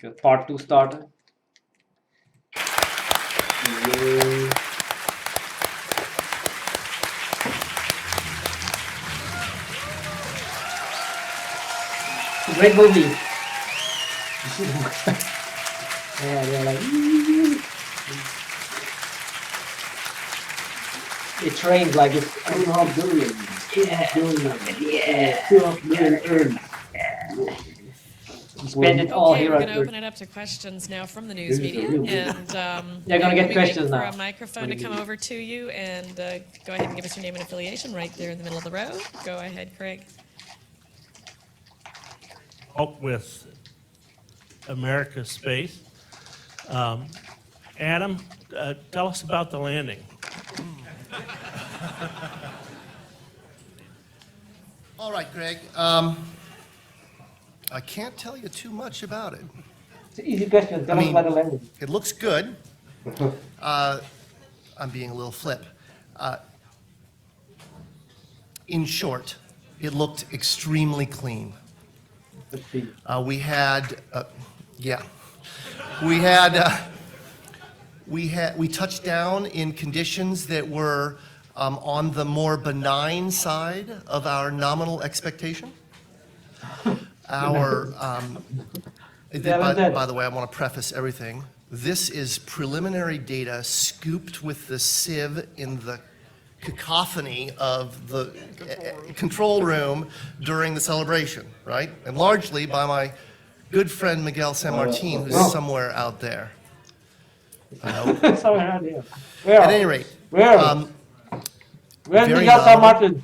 Get part 2 started. Great movie. Yeah, they're like, it trains like it's 2.5 billion. Yeah. 2.5 million earned. You spend it all Okay, here we're at going to work. open it up to questions now from the news This is a media, real deal. and They're gonna get we questions wait for now. a microphone to come over to you, and go ahead and give us your name and affiliation right there in the middle of the row. Go ahead, Craig. With America's space. Adam, tell us about the landing. All right, Greg. I can't tell you too much about it. It's an easy question. Tell us about the landing. It looks good. I'm being a little flip. In short, it looked extremely clean. Let's see. We touched down in conditions that were on the more benign side of our nominal expectation. By the way, I want to preface everything. This is preliminary data scooped with the sieve in the cacophony of the control room during the celebration, right? And largely by my good friend Miguel San Martin, who's somewhere out there. I hope. Somewhere around here. Where? At any rate, Where's very Miguel San Martin?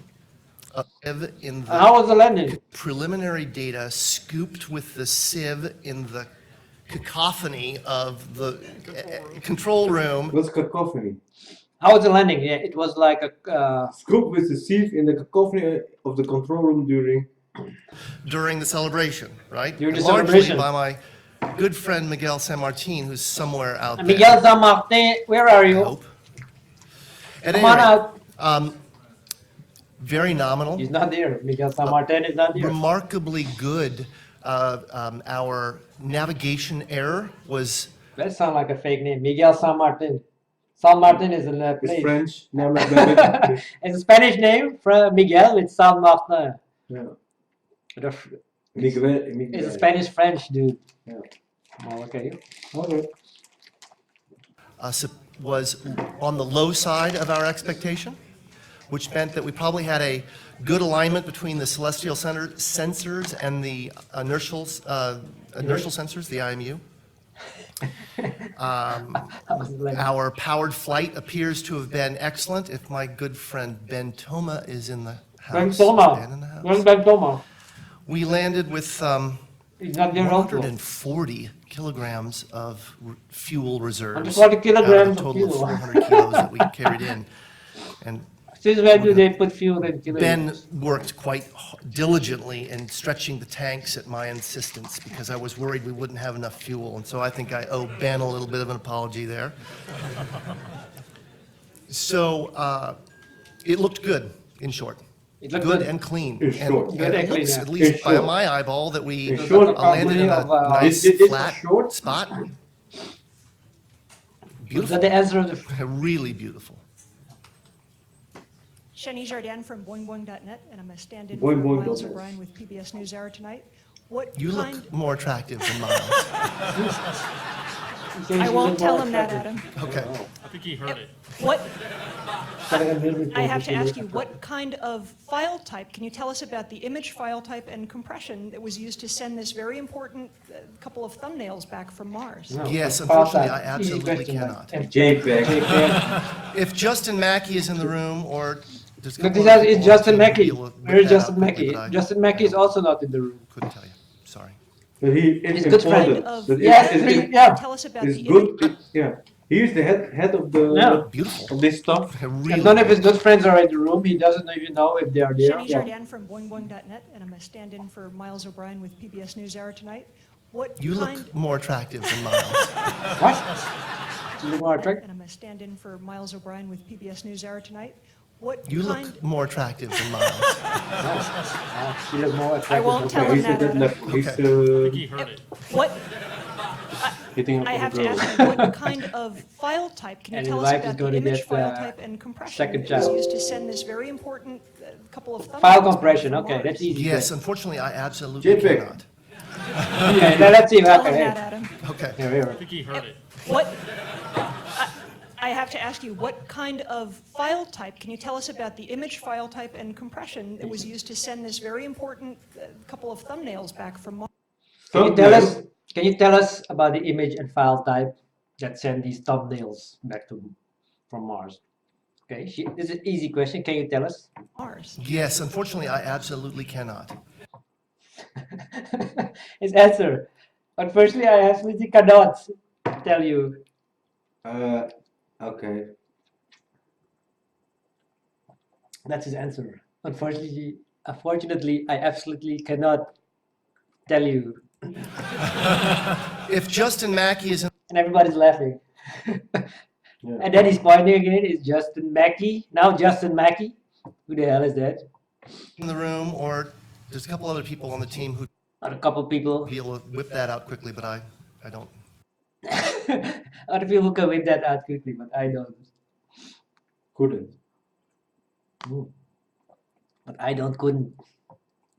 in the How was the landing? preliminary data scooped with the sieve in the cacophony of the control room. What's cacophony? How was the landing? Yeah, it was like a. Scoop with the sieve in the cacophony of the control room during the celebration, right? During the And largely celebration. by my good friend Miguel San Martin, who's somewhere out there. Miguel San Martin, where are I you? hope. At Come any on rate, out. very nominal. He's not there. Miguel San Martin is not there. Remarkably good. Our navigation error was That sounds like a fake name. Miguel San Martin. San Martin is a It's place. French. Never been. It's a Spanish name for Miguel. It's San Martin. Yeah. The Miguel. It's a Spanish French dude. Yeah. Oh, okay. Okay. was on the low side of our expectation, which meant that we probably had a good alignment between the celestial sensors and the inertial sensors, the IMU. Our powered flight appears to have been excellent. If my good friend Ben Toma is in the house. Ben Is Toma. Ben in the house? Where's Ben Toma? We landed with He's not there also. 140 kilograms of fuel reserves. 140 kilograms out of of a total fuel. of 400 kilos that we carried in. And Since when do they put fuel in kilograms? Ben worked quite diligently in stretching the tanks at my insistence because I was worried we wouldn't have enough fuel. And so I think I owe Ben a little bit of an apology there. So it looked good, in short. It looked Good good. and clean. In short. And Good and it looks, clean, at yeah. least In by short. my eyeball, that we In short, landed in a probably nice, It's flat short. spot. Is Beautiful. that the answer of the... Really beautiful. Shani Jardin from boingboing.net, and I'm a stand-in Boing for boing Miles dot net. O'Brien with PBS NewsHour tonight. What You kind? look more attractive than Miles. I won't tell him that, Adam. Okay. I think he heard it. What? I have to ask you, what kind of file type? Can you tell us about the image file type and compression that was used to send this very important couple of thumbnails back from Mars? No, Yes, it's file unfortunately, type. I Easy absolutely question, cannot. like, JPEG. If Justin Mackey is in the room, or there's a But couple this other is people Justin on the team Mackey. who will whip Where is that Justin up quickly, Mackey? but I Justin Mackey is also not in the room. couldn't tell you. Sorry. But he He's is a good friend. important. That Yes, is- three- is- yeah. Tell us about is the good. image. Yeah. He is the head of the Yeah. Beautiful. of this stuff. Really None of his good friends are in the room. He doesn't even know if they are there. Shani Jardin from boingboing.net, and I'm a stand-in for Miles O'Brien with PBS NewsHour tonight. What You kind? look more attractive than Miles. What? You look more attractive. And I'm a stand-in for Miles O'Brien with PBS NewsHour tonight. What You kind? look more attractive than Miles. You look more attractive. I won't than tell Craig. him He's that, a good Adam. left. He's I think he heard it. What? hitting up I on have the to girl. ask you, what kind of file type, can you And tell his us wife is about the going to image get, file type and compression second that was child. used to send this very important couple of thumbnails File back compression, from okay, Mars? that's easy. Yes, unfortunately, I absolutely JPEG. cannot. Okay, now let's see if I Tell can him hit. that, Adam. Okay. Here. I think he heard it. What, I have to ask you, what kind of file type, can you tell us about the image file type and compression that was used to send this very important couple of thumbnails back from Mars? Can you tell us about the image and file type that send these thumbnails back to from Mars? Okay, this is an easy question. Can you tell us? Mars. Yes, unfortunately, I absolutely cannot. His answer. Unfortunately, I absolutely cannot tell you. Okay. That's his answer. Unfortunately, I absolutely cannot tell you. If Justin Mackey is in And everybody's laughing. Yeah. And then he's pointing again. Is Justin Mackey now? Justin Mackey? Who the hell is that? the room, or there's a couple other people on the team who'd Or a couple people. be able to whip that out quickly, but I don't. Other people can whip that out quickly, but I don't. Couldn't. But I couldn't.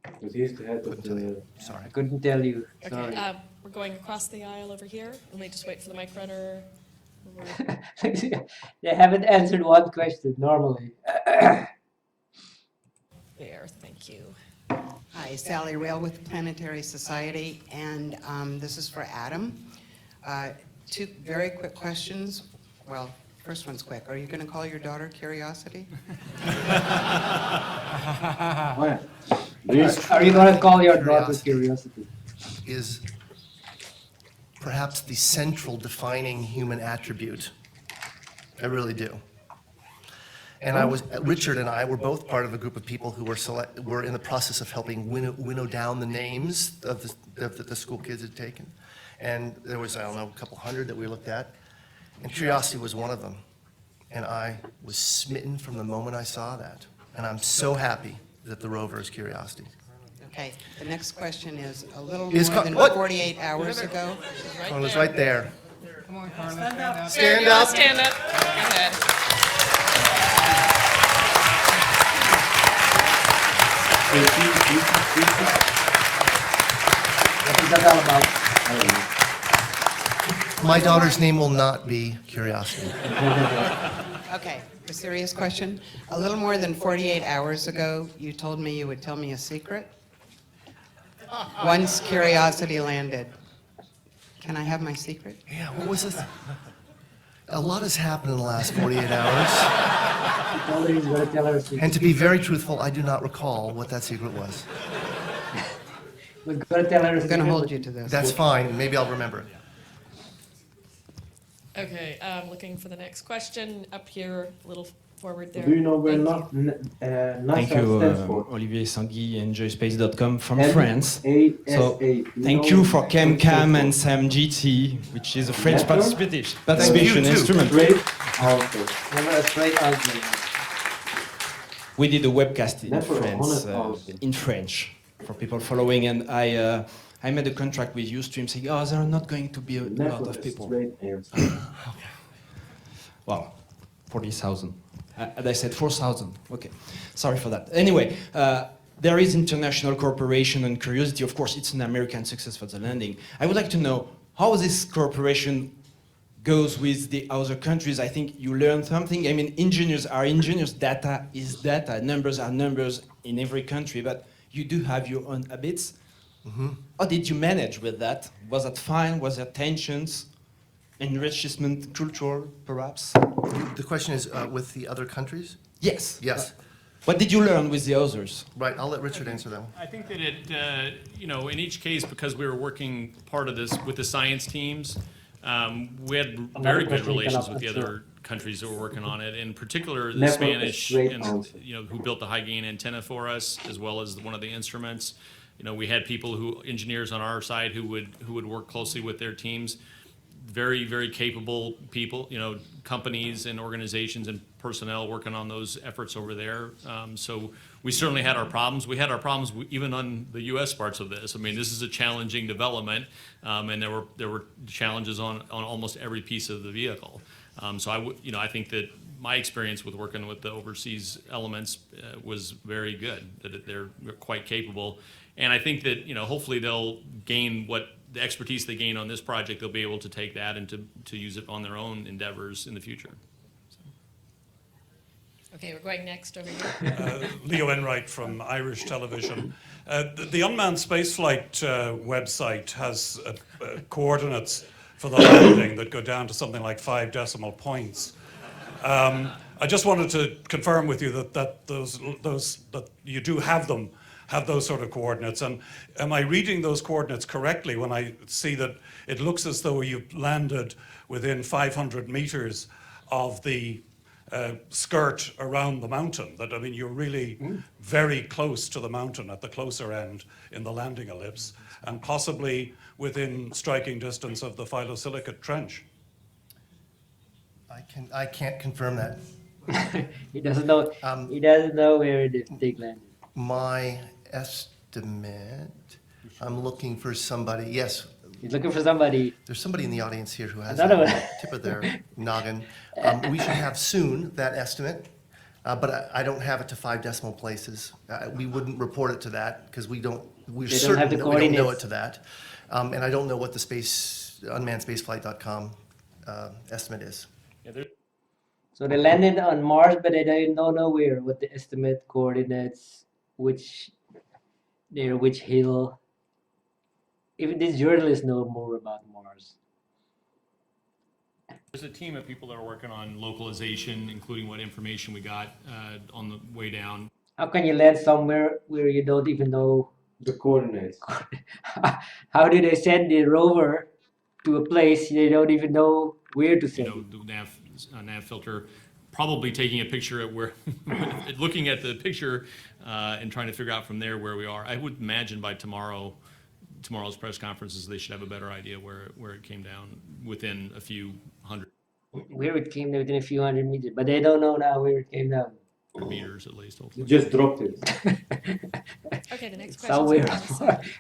Because he's the head of Couldn't tell the. you. Sorry. I couldn't tell you. Okay, Sorry. we're going across the aisle over here. Let me just wait for the mic runner. They haven't answered one question normally. There, thank you. Hi, Sally Rail with Planetary Society, and this is for Adam. Two very quick questions. Well, first one's quick. Are you going to call your daughter Curiosity? Oh, yeah. Are you going to call your daughter Curiosity. Curiosity? Is perhaps the central defining human attribute. I really do. And Richard and I were both part of a group of people who were in the process of helping winnow down the names of the school kids had taken. And there was, I don't know, a couple hundred that we looked at. And Curiosity was one of them. And I was smitten from the moment I saw that. And I'm so happy that the rover is Curiosity. Okay, the next question is a little Is more than what? 48 hours ago. Carla's right there. Come on, Carla, stand up. Stand There you go, up. stand up. Go ahead. What is that all about? My daughter's name will not be Curiosity. Okay, a serious question. A little more than 48 hours ago, you told me you would tell me a secret. Once Curiosity landed. Can I have my secret? Yeah, what was this? A lot has happened in the last 48 hours. He told her he's going to tell her a secret. And to be very truthful, I do not recall what that secret was. We're going to tell her a I'm secret. going to hold you to this. That's fine, maybe I'll remember it. Okay, looking for the next question up here, a little forward there. Do you know where Thank you. NASA Thank you, stands for? Olivier Sangui, EnjoySpace.com from M- France. ASA. So, thank know you for what it stands CamCam for? and SAMGT, which is a French Network? participation too. instrument. Straight answer. Never a straight answer. We did a webcast in Network, France, honest answer. in French, for people following, and I made a contract with Ustream saying, oh, there are not going to be a lot Network of is people. straight answer. Well, 40,000. And I said 4,000. Okay, sorry for that. Anyway, there is international cooperation and curiosity. Of course, it's an American success for the landing. I would like to know how this cooperation goes with the other countries. I think you learn something. I mean, engineers are engineers. Data is data. Numbers are numbers in every country. But you do have your own habits. How did you manage with that? Was that fine? Was there tensions? Enrichment, cultural, perhaps? The question is with the other countries? Yes. Yes. What did you learn with the others? Right, I'll let Richard answer that one. I think that in each case, because we were working part of this with the science teams, we had very good question you relations cannot with the answer. other countries that were working on it. In particular, the Never a Spanish, straight and, answer. who built the high gain antenna for us, as well as one of the instruments. We had people engineers on our side who would work closely with their teams. very, very capable people, companies and organizations and personnel working on those efforts over there. So we certainly had our problems. We had our problems even on the U.S. parts of this. I mean, this is a challenging development, and there were challenges on almost every piece of the vehicle. So I think that my experience with working with the overseas elements was very good. That they're quite capable, and I think that hopefully they'll gain the expertise they gain on this project. They'll be able to take that and to use it on their own endeavors in the future. Okay, we're going next over here. Leo Enright from Irish Television. The unmanned spaceflight website has coordinates for the landing that go down to something like 5 decimal points. I just wanted to confirm with you that you do have those sort of coordinates. And am I reading those coordinates correctly when I see that it looks as though you've landed within 500 meters of the skirt around the mountain? That, I mean, you're really very close to the mountain at the closer end in the landing ellipse, and possibly within striking distance of the phyllosilicate trench. I can't confirm that. He doesn't know. He doesn't know where the thing landed. My estimate, I'm looking for somebody. Yes, He's looking for somebody. there's somebody in the audience here who has Another that one. on the tip of their noggin. We should have soon that estimate, but I don't have it to 5 decimal places. We wouldn't report it to that because we're They don't have certain the that we don't know coordinates. it to that. And I don't know what the unmannedspaceflight.com estimate is. So they landed on Mars, but they don't know where. What the estimate coordinates, which hill. Even these journalists know more about Mars. There's a team of people that are working on localization, including what information we got on the way down. How can you land somewhere where you don't even know? The coordinates. How do they send the rover to a place they don't even know where to send it? The nav filter, probably taking a picture at where, looking at the picture and trying to figure out from there where we are. I would imagine by tomorrow's press conferences, they should have a better idea where it came down within a few hundred Where it came down within a few hundred meters, but they don't know now where it came down. meters at least, You hopefully. just dropped it. Okay, the next question. Somewhere,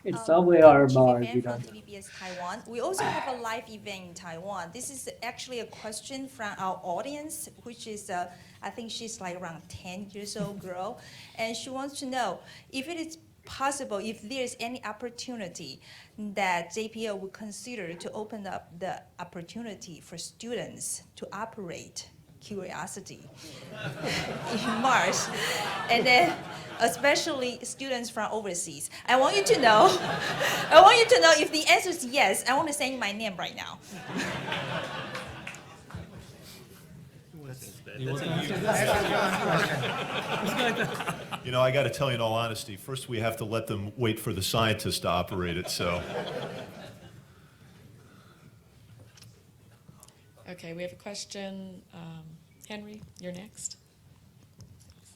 it's somewhere on Mars. Van You from don't know. TVBS Taiwan. We also have a live event in Taiwan. This is actually a question from our audience, which is, I think she's like around 10 years old girl, and she wants to know if it is possible, if there's any opportunity that JPL would consider to open up the opportunity for students to operate Curiosity in Mars, and then especially students from overseas. I want you to know if the answer is yes, I want to say my name right now. You know, I got to tell you in all honesty, first we have to let them wait for the scientists to operate it, so. Okay, we have a question. Henry, you're next.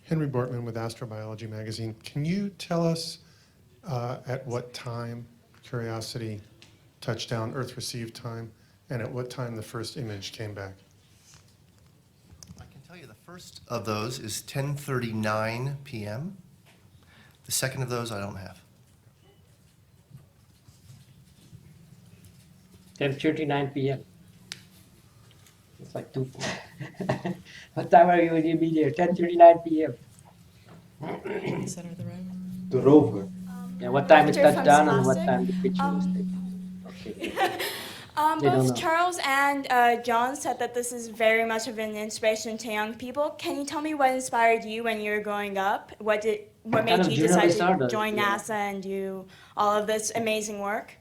Henry Bortman with Astrobiology Magazine. Can you tell us at what time Curiosity touched down, Earth received time, and at what time the first image came back? I can tell you the first of those is 10:39 p.m. The second of those I don't have. 10:39 p.m. It's like 2. What time are you going to be there? 10:39 p.m. In the center of the room. The rover. Yeah, what time it Victor touched from down and what Scholastic. time the picture was taken? Okay. They don't know. Both Charles and John said that this is very much of an inspiration to young people. Can you tell me what inspired you when you were growing up? What kind made of you decide journalists are to those? join Yeah. NASA and do all of this amazing work?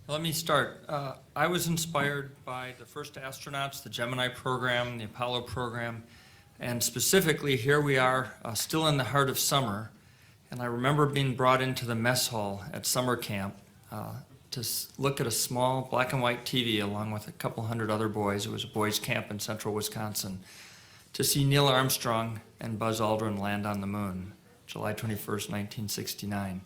Let me start. I was inspired by the first astronauts, the Gemini program, the Apollo program, and specifically here we are still in the heart of summer, and I remember being brought into the mess hall at summer camp to look at a small black and white TV along with a couple hundred other boys. It was a boys' camp in central Wisconsin, to see Neil Armstrong and Buzz Aldrin land on the moon, July 21st, 1969.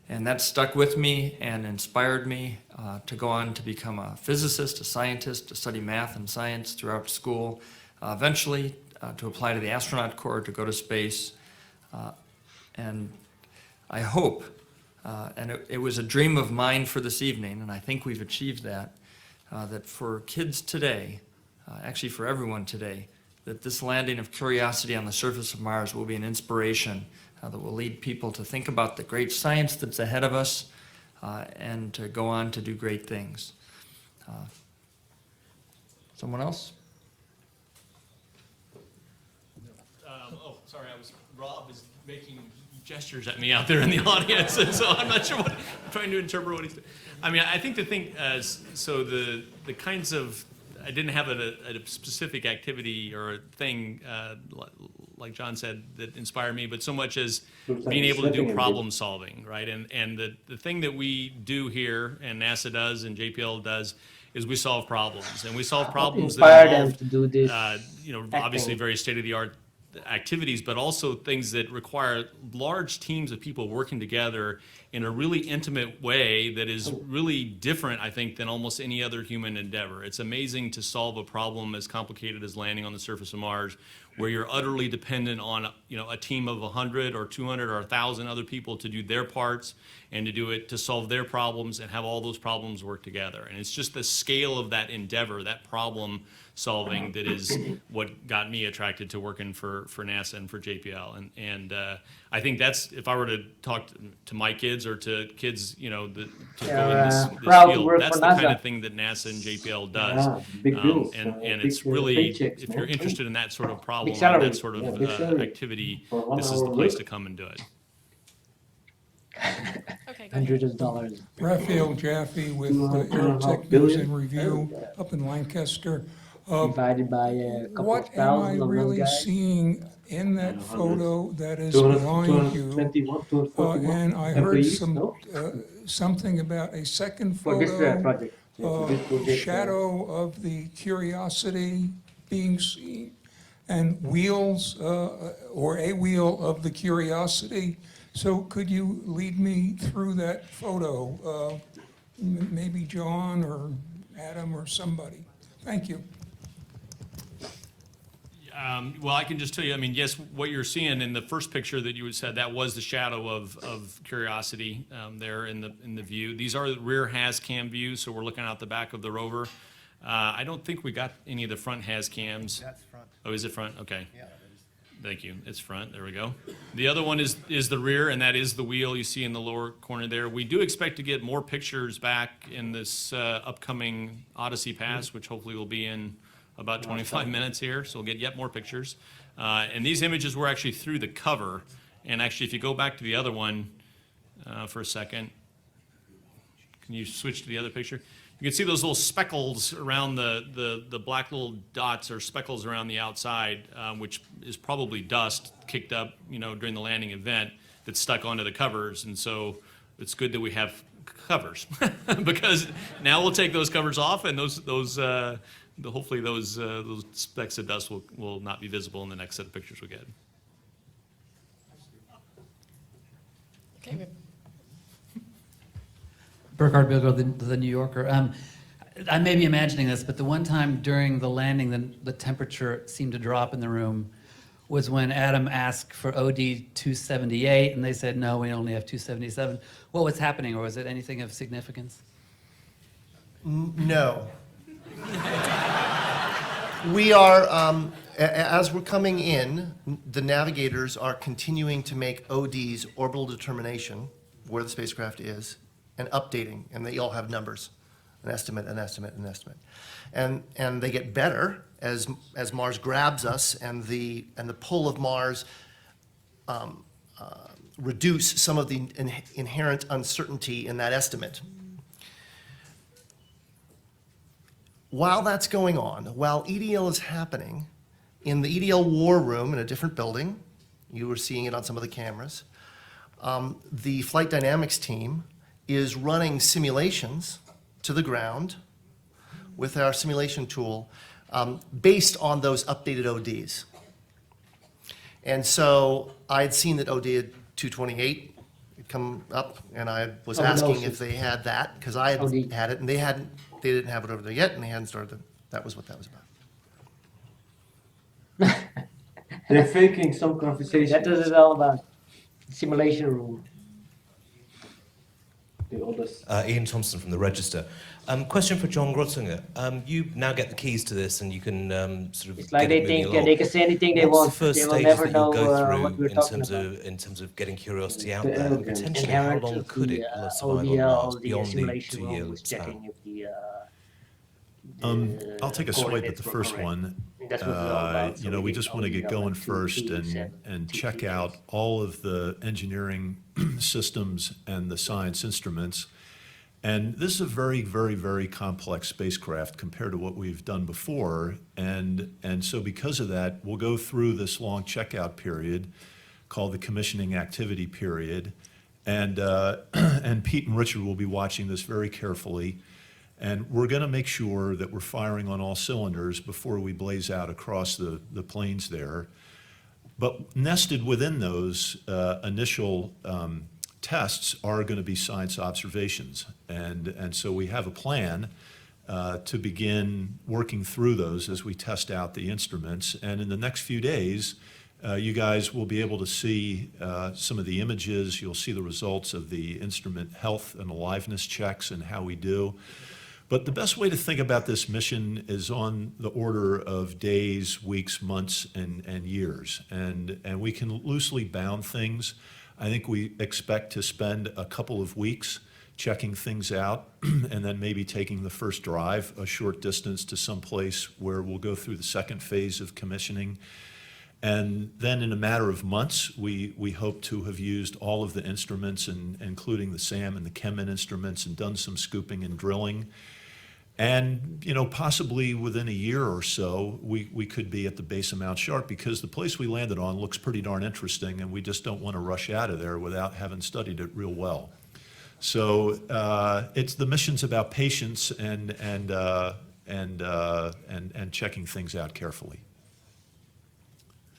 And that stuck with me and inspired me to go on to become a physicist, a scientist, to study math and science throughout school, eventually to apply to the astronaut corps, to go to space. And I hope, and it was a dream of mine for this evening, and I think we've achieved that, that for kids today, actually for everyone today, that this landing of Curiosity on the surface of Mars will be an inspiration that will lead people to think about the great science that's ahead of us and to go on to do great things. Someone else? Sorry, Rob is making gestures at me out there in the audience, and so I'm not sure what, I'm trying to interpret what he's doing. I mean, I think the thing, so the kinds of, I didn't have a specific activity or a thing, like John said, that inspired me, but so much as being able to do problem solving, right? And the thing that we do here, and NASA does, and JPL does, is we solve problems, and we solve problems that involve, to do this obviously very state-of-the-art activities, but also things that require large teams of people working together in a really intimate way that is really different, I think, than almost any other human endeavor. It's amazing to solve a problem as complicated as landing on the surface of Mars, where you're utterly dependent on a team of 100 or 200 or 1,000 other people to do their parts and to do it, to solve their problems and have all those problems work together. And it's just the scale of that endeavor, that problem solving, that is what got me attracted to working for NASA and for JPL. And I think that's, if I were to talk to my kids or to kids, to go in this field, that's the kind of thing that NASA and JPL does. Big bills, and big, it's really, paychecks, if you're interested in that sort of problem, Big salary. that sort of big salary activity, for 1 this is the hour place work. to come and do it. Okay, go ahead. hundreds of dollars. Raphael Jaffe with $2.5 Aerotech News billion. and Review up in Lancaster. Divided by a couple of What am I thousand of those really guys. seeing in that photo that is 200 behind you? 221, 241 And I heard employees, some, no? something about a second For this photo, project. Yeah, this project, shadow of the Curiosity being seen, and wheels, or a wheel of the Curiosity. So could you lead me through that photo? Maybe John or Adam or somebody. Thank you. Well, I can just tell you, I mean, yes, what you're seeing in the first picture that you had said, that was the shadow of Curiosity there in the view. These are the rear HAZ-CAM views, so we're looking out the back of the rover. I don't think we got any of the front HAZ-CAMs. That's front. Oh, is it front? Okay. Yeah. Thank you. It's front. There we go. The other one is the rear, and that is the wheel you see in the lower corner there. We do expect to get more pictures back in this upcoming Odyssey Pass, which hopefully will be in about 25 minutes here, so we'll get yet more pictures. And these images were actually through the cover. And actually, if you go back to the other one for a second, can you switch to the other picture? You can see those little speckles around the black little dots or speckles around the outside, which is probably dust kicked up, during the landing event that's stuck onto the covers. And so it's good that we have covers because now we'll take those covers off, and hopefully those specks of dust will not be visible in the next set of pictures we get. Okay, Burkhard Bilgo, the New Yorker. I may be imagining this, but the one time during the landing, the temperature seemed to drop in the room was when Adam asked for OD 278, and they said, no, we only have 277. What was happening, or was it anything of significance? No. We are, as we're coming in, the navigators are continuing to make OD's orbital determination, where the spacecraft is, and updating, and they all have numbers, an estimate, an estimate, an estimate. And they get better as Mars grabs us, and the pull of Mars reduce some of the inherent uncertainty in that estimate. While that's going on, while EDL is happening, in the EDL war room in a different building, you were seeing it on some of the cameras, the flight dynamics team is running simulations to the ground with our simulation tool based on those updated ODs. And so I had seen that OD 228 come up, and I was Oh, no, asking so- if they had that, because I Oh, the- had it, and they didn't have it over there yet, and they hadn't started, that was what that was about. They're faking some conversation. That is it all about. Simulation room. The oldest. Ian Thompson from the Register. Question for John Grottinger. You now get the keys to this, and you can sort of. It's like get they it moving think along. they can say anything they What's want. the first They will stages never that you'll know go through what we're in talking terms about. of getting curiosity out The there? elegant. Potentially, how Inherent long of could the, it all survive the, on all Mars the beyond the simulation 2 room year was span? checking if the I'll take a swipe at the coordinates were first correct. one. That's what it's all about. So You know, we did just all want to the get going 2, first 2, and 7, 2 check features. out all of the engineering systems and the science instruments. And this is a very, very, very complex spacecraft compared to what we've done before. And so because of that, we'll go through this long checkout period called the commissioning activity period. And Pete and Richard will be watching this very carefully. And we're going to make sure that we're firing on all cylinders before we blaze out across the plains there. But nested within those initial tests are going to be science observations. And so we have a plan to begin working through those as we test out the instruments. And in the next few days, you guys will be able to see some of the images. You'll see the results of the instrument health and aliveness checks and how we do. But the best way to think about this mission is on the order of days, weeks, months, and years. And we can loosely bound things. I think we expect to spend a couple of weeks checking things out and then maybe taking the first drive a short distance to some place where we'll go through the second phase of commissioning. And then in a matter of months, we hope to have used all of the instruments, including the SAM and the Chemin instruments, and done some scooping and drilling. And, you know, possibly within a year or so, we could be at the base of Mount Sharp, because the place we landed on looks pretty darn interesting, and we just don't want to rush out of there without having studied it real well. So it's the mission's about patience and checking things out carefully.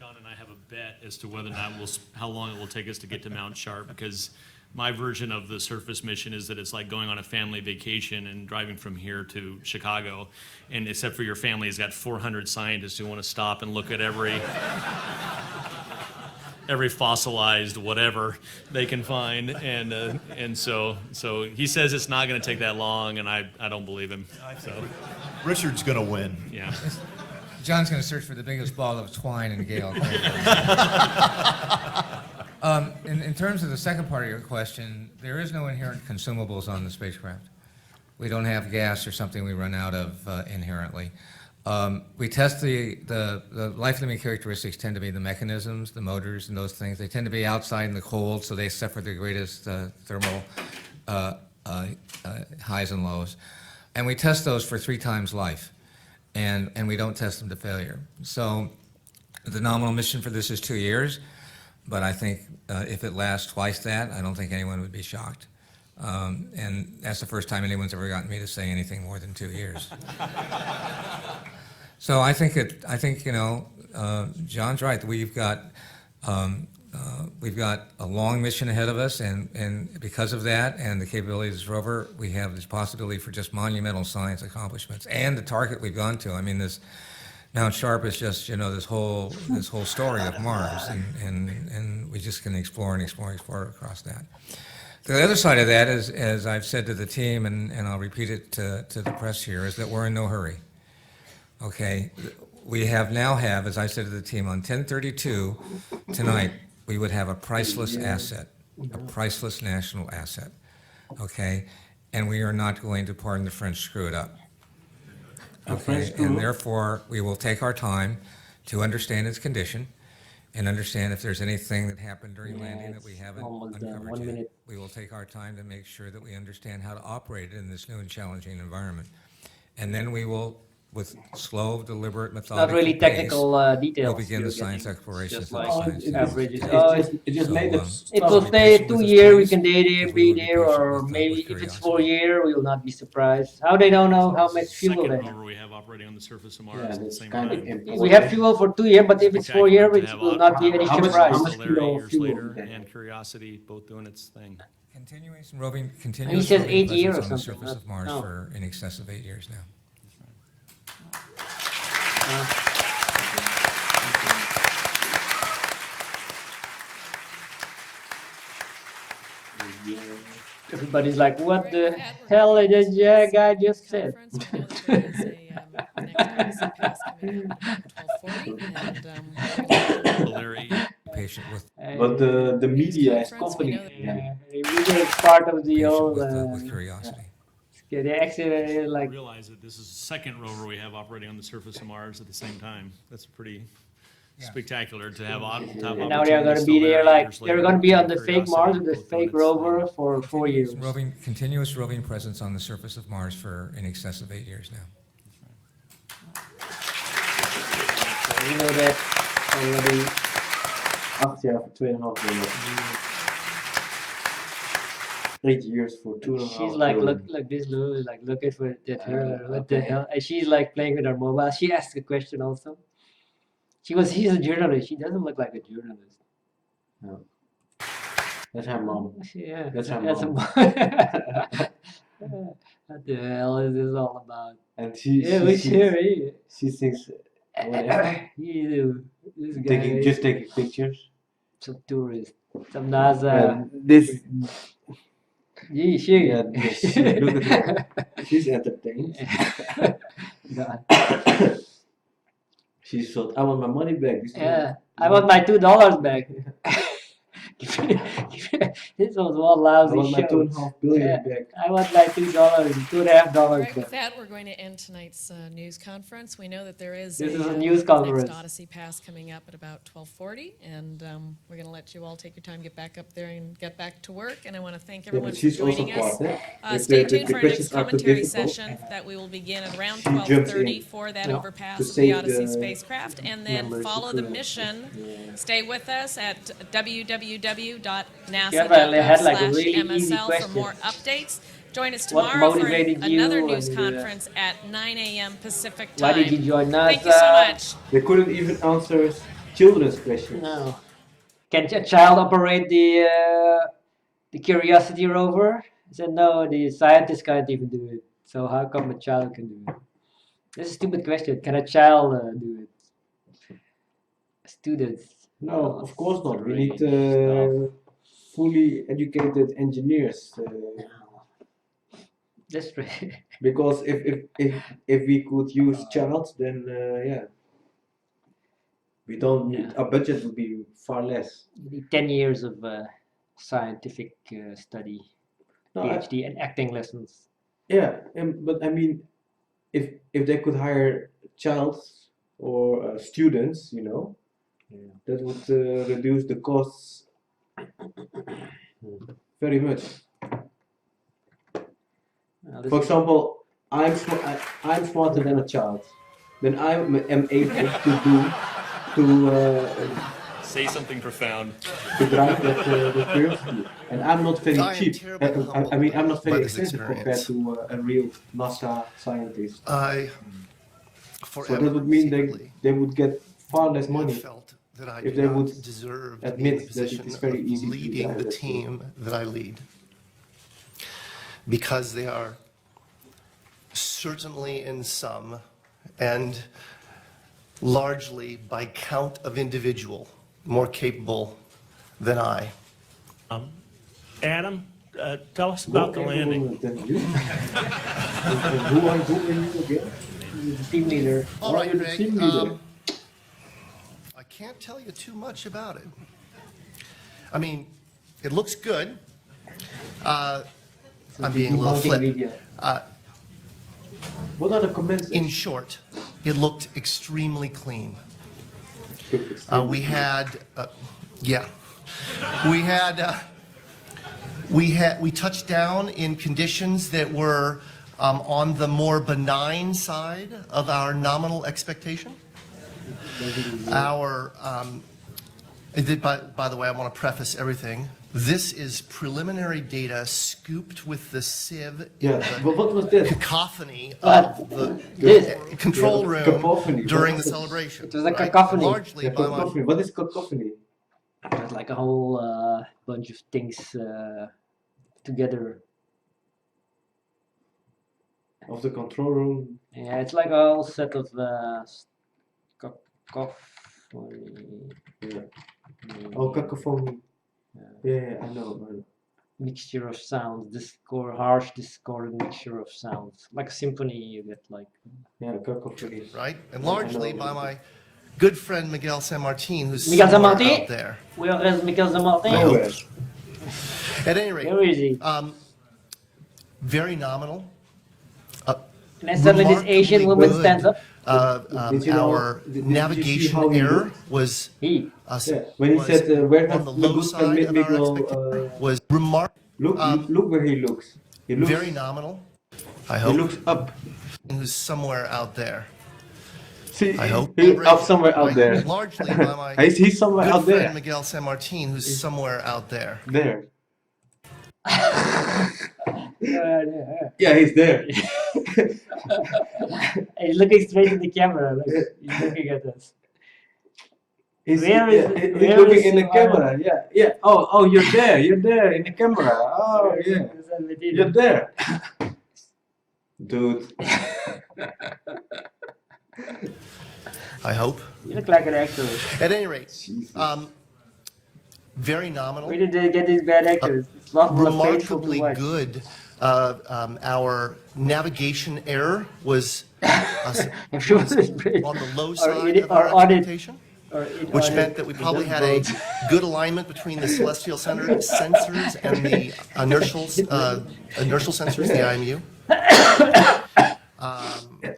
John and I have a bet as to whether or not how long it will take us to get to Mount Sharp, because my version of the surface mission is that it's like going on a family vacation and driving from here to Chicago, and except for your family has got 400 scientists who want to stop and look at every fossilized whatever they can find, and so he says it's not going to take that long, and I don't believe him. So Richard's going to win. Yeah. John's going to search for the biggest ball of twine in Gale Crater. In terms of the second part of your question, there is no inherent consumables on the spacecraft. We don't have gas or something we run out of inherently. We test the life-limiting characteristics tend to be the mechanisms, the motors, and those things. They tend to be outside in the cold, so they suffer the greatest thermal highs and lows. And we test those for 3 times life, and we don't test them to failure. So the nominal mission for this is 2 years, but I think if it lasts twice that, I don't think anyone would be shocked. And that's the first time anyone's ever gotten me to say anything more than 2 years. So I think you know, John's right. We've got a long mission ahead of us, and because of that and the capabilities of this rover, we have this possibility for just monumental science accomplishments. And the target we've gone to, I mean, this Mount Sharp is just, you know, this whole story of Mars, and we just can explore and explore and explore across that. The other side of that is, as I've said to the team, and I'll repeat it to the press here, is that we're in no hurry. Okay, we now have, as I said to the team, on 10/32 tonight, we would have a priceless asset, a priceless national asset. Okay, and we are not going to, pardon the French, screw it up. Okay, and therefore we will take our time to understand its condition and understand if there's anything that happened during landing that we haven't uncovered yet. We will take our time to make sure that we understand how to operate it in this new and challenging environment. And then we will with slow, deliberate, Not methodical really pace, technical details. we'll begin you're the science getting. exploration Just of like the science. averages. It just made up It stuff. will Be stay patient 2 with us, years. We please, can be because we will be there, patient or with maybe if it's curiosity. 4 years, we will not be surprised. How they don't know how much fuel Second they have. rover we have operating on the surface of Mars Yeah, at the that's same kind of time. important. We have fuel for 2 years, but if it's 4 years, Spectacular to it have will not be any How much- surprise. how much Still there 8 fuel years fuel later, do they and Curiosity both doing its thing. Continuous roving, He continuous says roving 8 years presence or on the something. surface of Mars No. for in excess of 8 years now. Everybody's like, what the hell did that guy just said? Patient with But the media is accompanying. Media is part of the whole. with curiosity. They actually like. Realize that this is the second rover we have operating on the surface of Mars at the same time. That's pretty spectacular to have And now they are going to be there, like they're going to be on the fake Mars with the fake rover for 4 years. Continuous roving presence on the surface of Mars for in excess of 8 years now. So you know that already. 8 jaar voor 2,5 jaar. 8 years for 2,5. She's like, look this Lou, like look at her, what the hell? And she's like playing with her mobile. She asked a question also. She's a journalist. She doesn't look like a journalist. No. That's her mom. Yeah, That's her a mom. What the hell is this all about? And she thinks whatever. This guy, Just taking pictures. some tourist, some NASA. This. Yeah, she. Yeah, look at her. She's entertained. She thought, I want my money back. Yeah, I want my $2 back. This was one lousy I want my show. $2.5 billion back. I want my $2, $2.5 Right, with back. that, we're going to end tonight's news conference. We know that there is This is a news conference. next Odyssey Pass coming up at about 12:40, and we're going to let you all take your time, get back up there, and get back to work. And I want to thank everyone for she's also joining us. part, eh? If Stay the tuned for our next questions are too commentary difficult, session that we will begin at around she jumps in, 12:30 for that to overpass of the save Odyssey the spacecraft, and then members follow who the couldn't. mission. Stay with us at Apparently I had like a really easy www.nasa.gov/MSL for question. more updates. Join us What tomorrow for motivated you another news and, conference at 9 a.m. Pacific Why time. did you join NASA? Thank you so much. They couldn't even answer children's questions. No. Can a child operate the Curiosity rover? I said no, the scientists can't even do it. So how come a child can do it? That's a stupid question. Can a child do it? Students. No, of course not. We need fully educated engineers. That's right. Because if we could use child, then yeah, we don't need, our budget would be far less. You need 10 years of scientific study, No, PhD, and acting lessons. Yeah, but I mean, if they could hire child or students, you know, that would reduce the costs very much. For example, I'm smarter than a child. Then I am able to Say something profound. to drive that Curiosity. And I'm not very I am cheap. terribly I mean, I'm not by very this expensive compared experience. to a real NASA scientist. I So that would mean they would get far less money felt that I if do they not would deserve to be in the admit that position it is very of easy to leading drive the that team that I lead. Because they are certainly in some, and largely by count of individual, more capable than I. Adam, tell us about the landing. Who are you again? The team leader. All right, you're the Greg, team leader. I can't tell you too much about it. I mean, it looks good. I'm being a little debunking flip. media. What are the comments? In short, it looked extremely clean. We had, yeah, we touched down in conditions that were On the more benign side of our nominal expectation, our, by the way, I want to preface everything. This is preliminary data scooped with the sieve in the cacophony of the control room during the celebration. It was a cacophony. Largely by my What is cacophony? It was like a whole bunch of things together. Of the control room? Yeah, it's like a whole set of cacophony. Yeah. Oh, cacophony. Yeah, I know. Mixture of sounds, harsh, discordant mixture of sounds. Like a symphony, you get like. Yeah, cacophony. Right? And largely by my good friend Miguel San Martin, who's Miguel San somewhere Martin? out there. Where is Miguel San Martin? Nowhere. At any rate, Where is he? very nominal. And then suddenly this Asian woman good. stands up. Our navigation error was he. When he said where on the low side of our expectation was remarkable. Look where he looks. He looks very nominal. I hope. He looks up. Who's somewhere out there. See, I hope. He's up somewhere out there. Largely by my he's somewhere good out there. friend Miguel San Martin, who's somewhere out there. There. Yeah, he's there. He's looking straight at the camera. Look, he's looking at us. He's where looking is in the camera. Yeah. Oh, you're there. You're there in the camera. Oh, yeah. You're there. Dude. I hope. You look like an actor. At any rate, very nominal. We didn't get these bad actors. It's not remarkably good. Our navigation error was on the low side of our expectation, which meant that we probably had a good alignment between the celestial sensors and the inertial sensors, the IMU.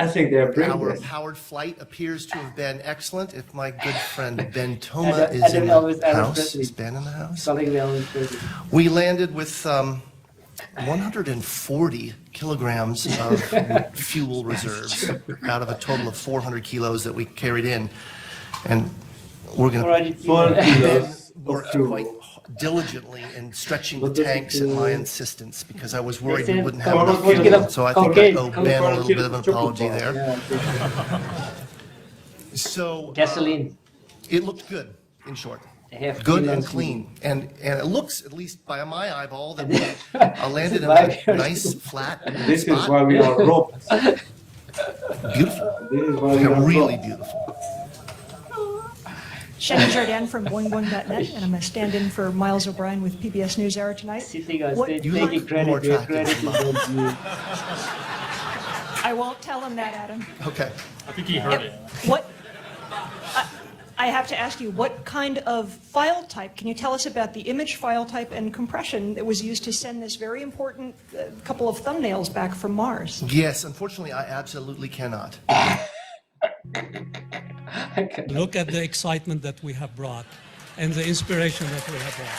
I think they're Our powered flight appears to have been excellent. If my good friend Ben Toma is in the house, is Ben in the house? We landed with 140 kilograms of fuel reserves out of a total of 400 kilos that we carried in, and we're going to work quite diligently in stretching the tanks at my insistence because I was worried we wouldn't have enough fuel. So I think I owe Ben a little bit of an apology there. So gasoline. It looked good, in short. Good and clean, and it looks, at least by my eyeball, that we landed in a nice flat spot. This is why we are robots. Beautiful. This is why we are really beautiful. Shannon Jardin from boingboing.net, and I'm a stand-in for Miles O'Brien with PBS NewsHour tonight. Taking credit. I won't tell him that, Adam. Okay. I think he heard it. What? I have to ask you, what kind of file type, can you tell us about the image file type and compression that was used to send this very important couple of thumbnails back from Mars? Yes, unfortunately, I absolutely cannot. Look at the excitement that we have brought and the inspiration that we have brought.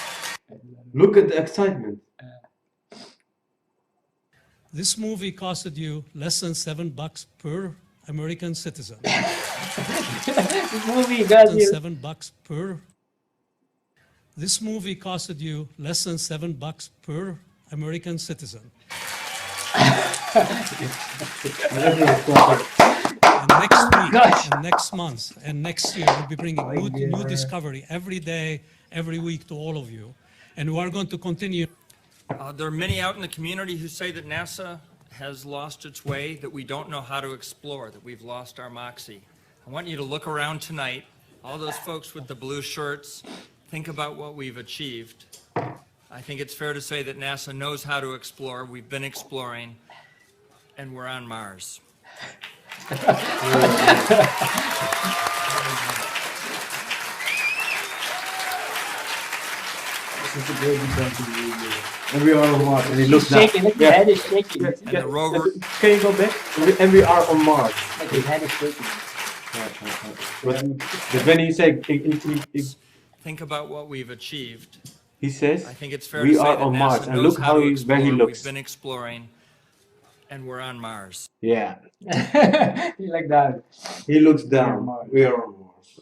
Look at the excitement. This movie costed you less than $7 per American citizen. This movie got you $7 per. This movie costed you less than $7 per American citizen. And next week, and next month, and next year, we'll be bringing new discovery every day, every week to all of you. And we are going to continue. There are many out in the community who say that NASA has lost its way, that we don't know how to explore, that we've lost our moxie. I want you to look around tonight, all those folks with the blue shirts, think about what we've achieved. I think it's fair to say that NASA knows how to explore, we've been exploring, and we're on Mars. And we are on Mars. And it looks shaking. Look, your head is shaking. Yeah, And the rover. Can you go back? And we are on Mars. Like his head is shaking. But when he said, Think about what we've achieved. he says, I think it's fair we to say are that on NASA Mars. And knows look how how to where he explore, looks. We've been exploring, and we're on Mars. Yeah. You like that? He looks down. We are on Mars.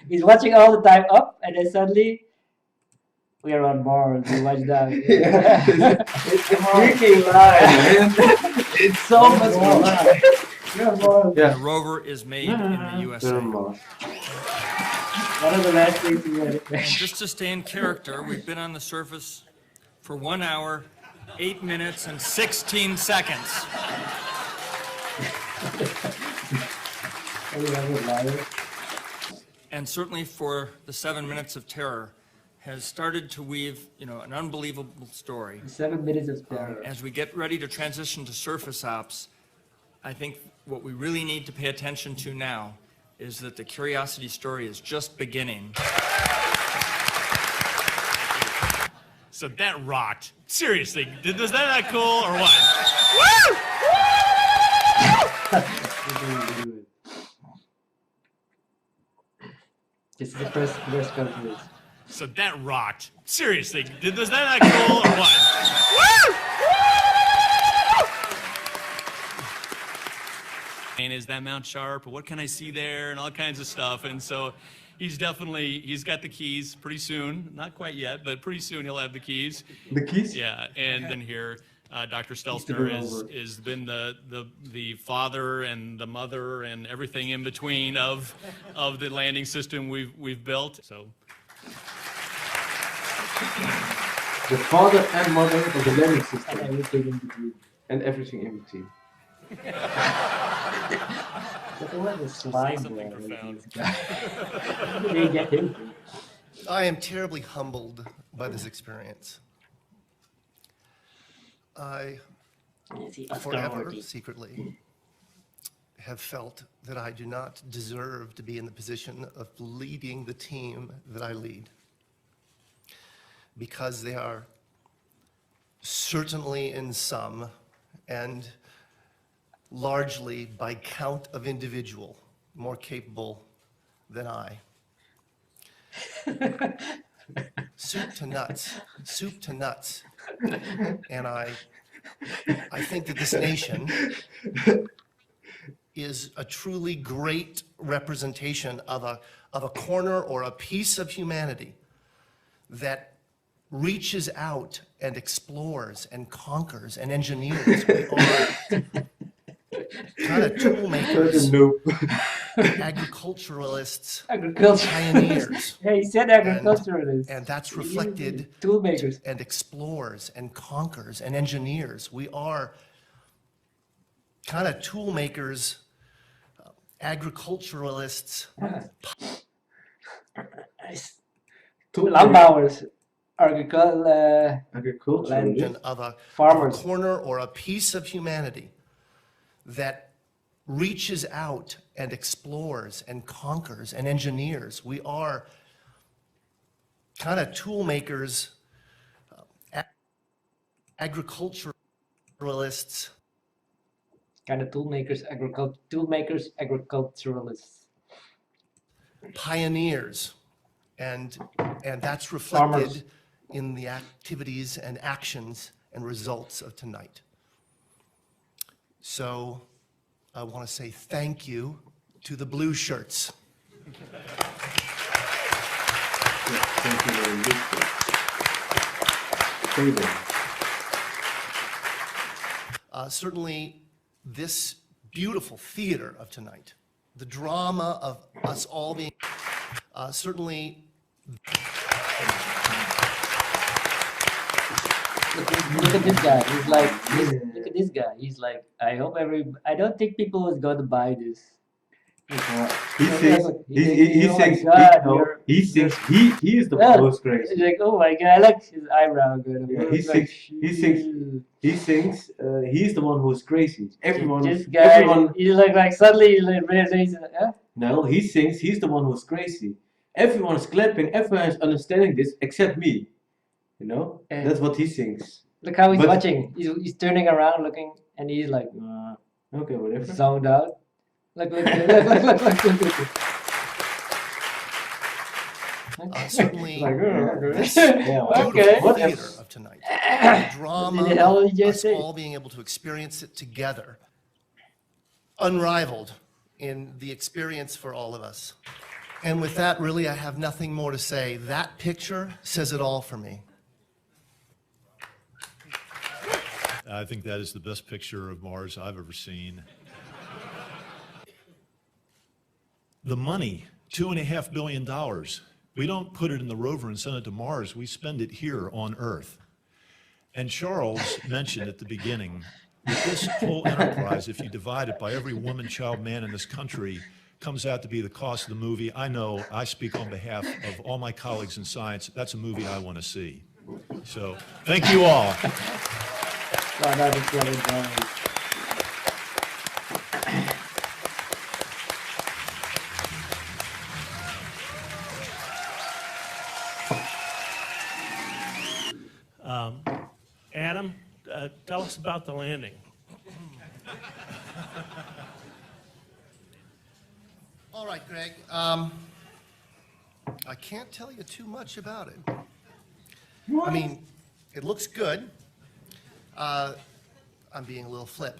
He's watching all the time up, and then suddenly we are on Mars. We watch that. Yeah. It's a freaking lie, man. It's so much lie. The rover is made in the USA. One of the last things we had. And just to stay in character, we've been on the surface for 1 hour, 8 minutes, and 16 seconds. And certainly for the 7 minutes of terror, has started to weave, an unbelievable story. 7 minutes of terror. As we get ready to transition to surface ops, I think what we really need to pay attention to now is that the Curiosity story is just beginning. So that rocked. Seriously, was that not cool or what? Woo! This is the first conference. So that rocked. Seriously, was that not cool or what? And is that Mount Sharp? What can I see there? And all kinds of stuff. And so he's got the keys pretty soon. Not quite yet, but pretty soon he'll have the keys. The keys? Yeah. And then here, Dr. Stelzner has been the father and the mother and everything in between of the landing system we've built. So. The father and mother of the landing system. And everything in between. And everything in between. I am terribly humbled by this experience. I forever secretly have felt that I do not deserve to be in the position of leading the team that I lead, because they are certainly in sum and largely by count of individual more capable than I. Soup to nuts. And I think that this nation is a truly great representation of a corner or a piece of humanity that reaches out and explores and conquers and engineers. We are kind of tool makers, agriculturalists, pioneers. Yeah, he said agriculturalists. And that's reflected tool makers and explorers and conquers and engineers. We are kind of tool makers, agriculturalists. Landbouwers, agriculture, of a farmers, corner or a piece of humanity that reaches out and explores and conquers and engineers. We are kind of tool makers, agriculturalists. Kind of tool makers, agriculturalists. Pioneers, and that's reflected in the activities and actions and results of tonight. So I want to say thank you to the blue shirts. Thank you very much. Certainly, this beautiful theater of tonight, the drama of us all being, certainly. Look at this guy. He's like, look at this guy. He's like, I don't think people is going to buy this. He is the most crazy. He's like, oh my god, I like his eyebrow. Yeah, he's the one who's crazy. Everyone, he's like suddenly he realizes, huh? No, he thinks he's the one who's crazy. Everyone is clapping, everyone is understanding this except me. You know, that's what he thinks. Look how he's watching. He's turning around, looking, and he's like, okay, whatever. Zoned out. Look. Certainly, like, this okay. theater of tonight. the drama Did it all of you us say? all being able to experience it together, unrivaled in the experience for all of us. And with that, really, I have nothing more to say. That picture says it all for me. I think that is the best picture of Mars I've ever seen. The money, $2.5 billion. We don't put it in the rover and send it to Mars. We spend it here on Earth. And Charles mentioned at the beginning that this whole enterprise, if you divide it by every woman, child, man in this country, comes out to be the cost of the movie. I know, I speak on behalf of all my colleagues in science. That's a movie I want to see. So, thank you all. Wow, that is really nice. Adam, tell us about the landing. All right, Greg. I can't tell you too much about it. I mean, it looks good. I'm being a little flip.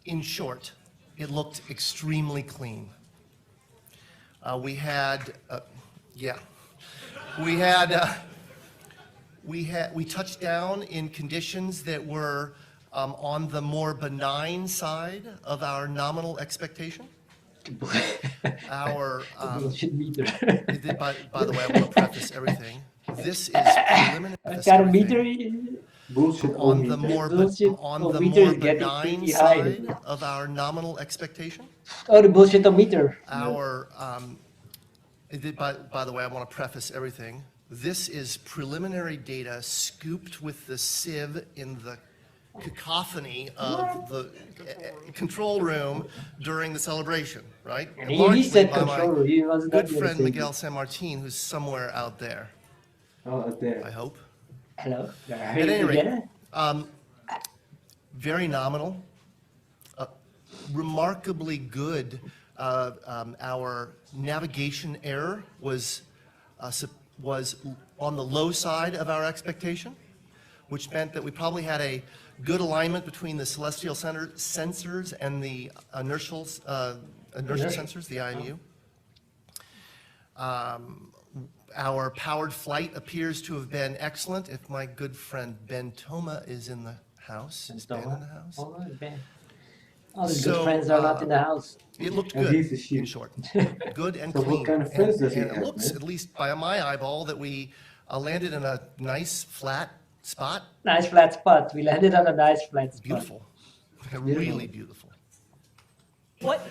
In short, it looked extremely clean. We touched down in conditions that were on the more benign side of our nominal expectation. Our bullshit meter. by the way, I want to preface everything. This is preliminary. What kind of meter? Bullshit On the more benign side of our nominal expectation. Oh, the bullshit-o-meter. Our by the way, I want to preface everything. This is preliminary data scooped with the sieve in the cacophony of the control room during the celebration, right? And he said Largely by control room. He was my not good gonna friend say Miguel it. San Martin, who's somewhere out there. Oh, out there. I hope. Hello? Are At you any rate, together? very nominal, remarkably good. Our navigation error was on the low side of our expectation, which meant that we probably had a good alignment between the celestial sensors and the inertial sensors, the IMU. Our powered flight appears to have been excellent. If my good friend Ben Toma is in the house, is Ben in the house? All right, Ben. All the good friends are not in the house. It looked And good, he's a sheep. in short. Good and So what clean. kind of friends does he And it have, looks, man? at least by my eyeball, that we landed in a nice flat spot. Nice flat spot. We landed on a nice flat spot. Beautiful. Really beautiful. What,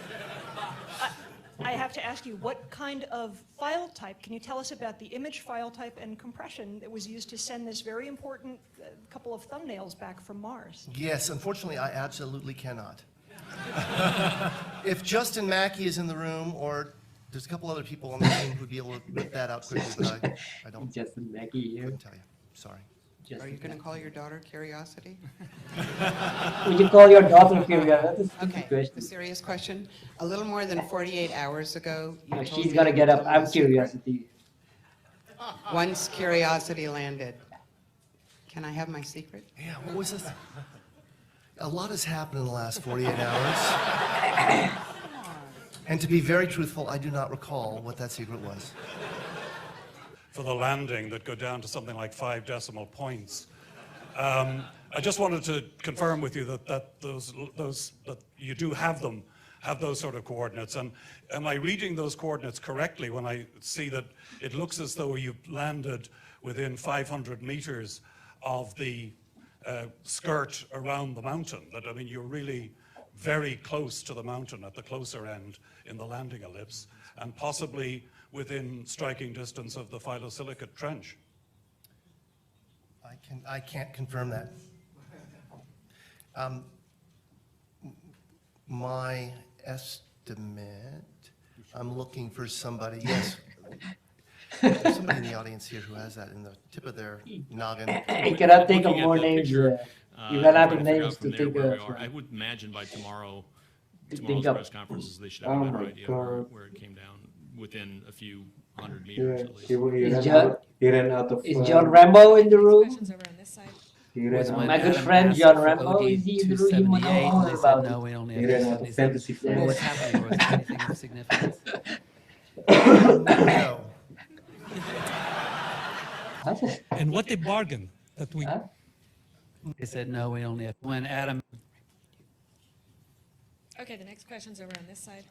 I have to ask you, what kind of file type, can you tell us about the image file type and compression that was used to send this very important couple of thumbnails back from Mars? Yes, unfortunately, I absolutely cannot. If Justin Mackey is in the room, or there's a couple other people on the team who'd be able to whip that out quickly, but I don't. Justin Mackey here. Couldn't tell you. Sorry. Are you going to call your daughter Curiosity? Would you call your daughter Curiosity? That's a stupid Okay, question. a serious question. A little more than 48 hours ago, you No, told she's me gonna get up. to tell me I'm a secret. Curiosity. Once Curiosity landed. Can I have my secret? Yeah, what was this? A lot has happened in the last 48 hours. And to be very truthful, I do not recall what that secret was. For the landing that go down to something like 5 decimal points. I just wanted to confirm with you that you do have them, have those sort of coordinates. And am I reading those coordinates correctly when I see that it looks as though you landed within 500 meters of the skirt around the mountain? That, I mean, you're really very close to the mountain at the closer end in the landing ellipse, and possibly within striking distance of the phyllosilicate trench. I can't confirm that. My estimate, I'm looking for somebody, yes. There's somebody in the audience here who has that in the tip of their noggin. You cannot take Looking up at more the names. picture, You ran out trying of to figure names out from to there take where we up. are. I would imagine by tomorrow's think up. press conferences, they should have a Oh better my idea God. where it came down within a few 100 meters Yeah, at least. he ran out of. Is John Rambo in the room? Questions over on this side. He ran out. My good Adam friend asked John for Rambo, OD is he in the room? He would know 278, all and they about said, it. no, we only He have ran out of 277. fantasy Well, flights. what's happening, or was there anything of significance? No. And what a bargain that we. They said, no, we only have, when Adam, Okay, the next question's over on this side.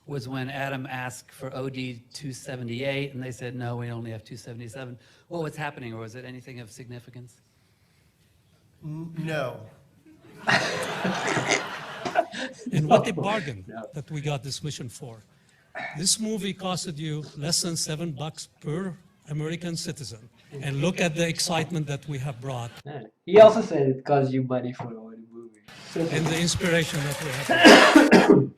was when Adam asked for OD 278, and they said, no, we only have 277. Well, what's happening, or was it anything of significance? No. And what a bargain that we got this mission for. This movie costed you less than $7 per American citizen. And look at the excitement that we have brought. He also said it cost you money for the movie. And the inspiration that we have.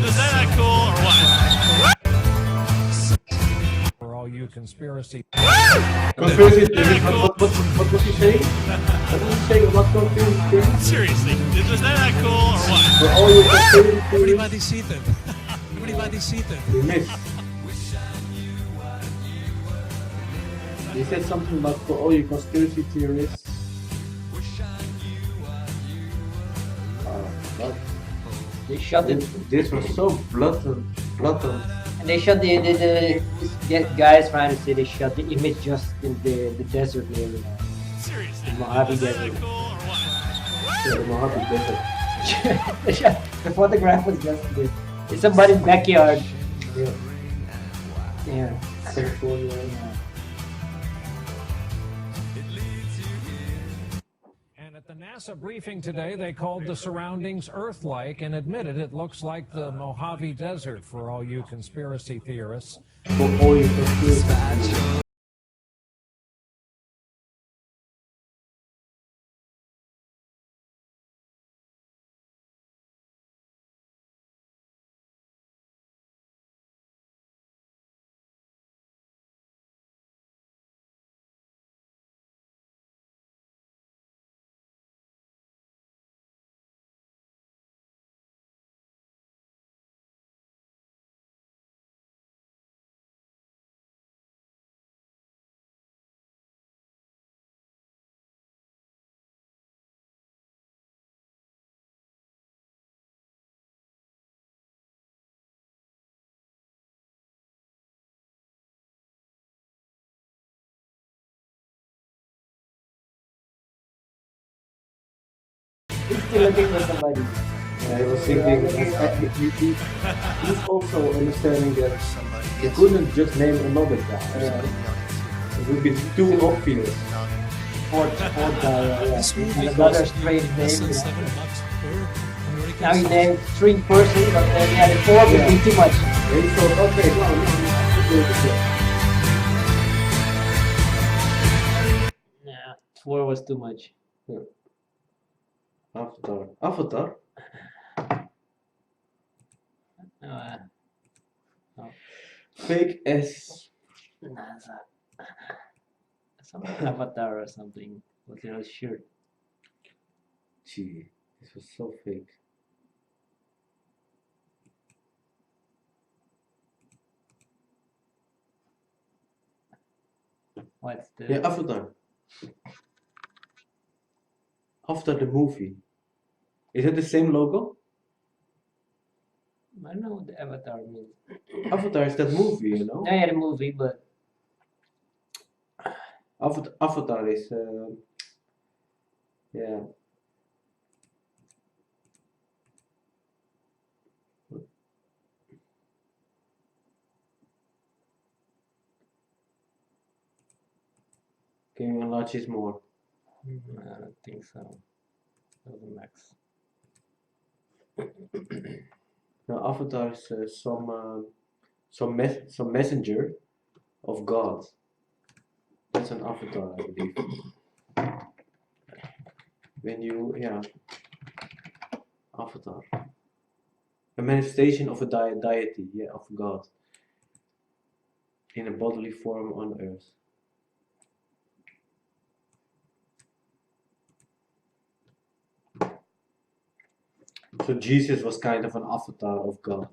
Is that not cool or what? For all you conspiracy. Conspiracy theories. What was he saying? What was he saying about conspiracy theories? Seriously, is that not cool or what? For all your conspiracy theories. Everybody seated. Everybody seated. You missed. He said something about for all your conspiracy theories. But They shot it. this was so blatant. And they shot the guys trying to say they shot the image just in the desert area. Seriously, The Mojave is that Desert. not cool or what? Yeah, the Mojave Desert. The photograph was just in somebody's backyard. Yeah. California. And at the NASA briefing today, they called the surroundings Earth-like and admitted it looks like the Mojave Desert for all you conspiracy theorists. For all your conspiracy theories. He's still looking for somebody. Yeah, I was thinking, he's also understanding that he couldn't just name another guy. It would be too obvious. Fourth guy, yeah. This movie And another cost strange less name. than $7 per American Now he citizen. named string person, but then he had a four would be too much. And he thought, okay, no. Yeah, four was too much. Avatar? No. Fake S. NASA. Some avatar or something. What's in his shirt? Gee, this was so fake. What's the? Yeah, Avatar. Avatar the movie. Is it the same logo? I don't know what the Avatar means. Avatar is that movie, you know? Yeah, the movie, but Avatar is, yeah. Can you enlarge this more? I don't think so. Doesn't max. No, Avatar is some messenger of God. That's an avatar, I believe. When you, yeah, avatar, a manifestation of a deity, yeah, of God, in a bodily form on earth. So Jesus was kind of an avatar of God.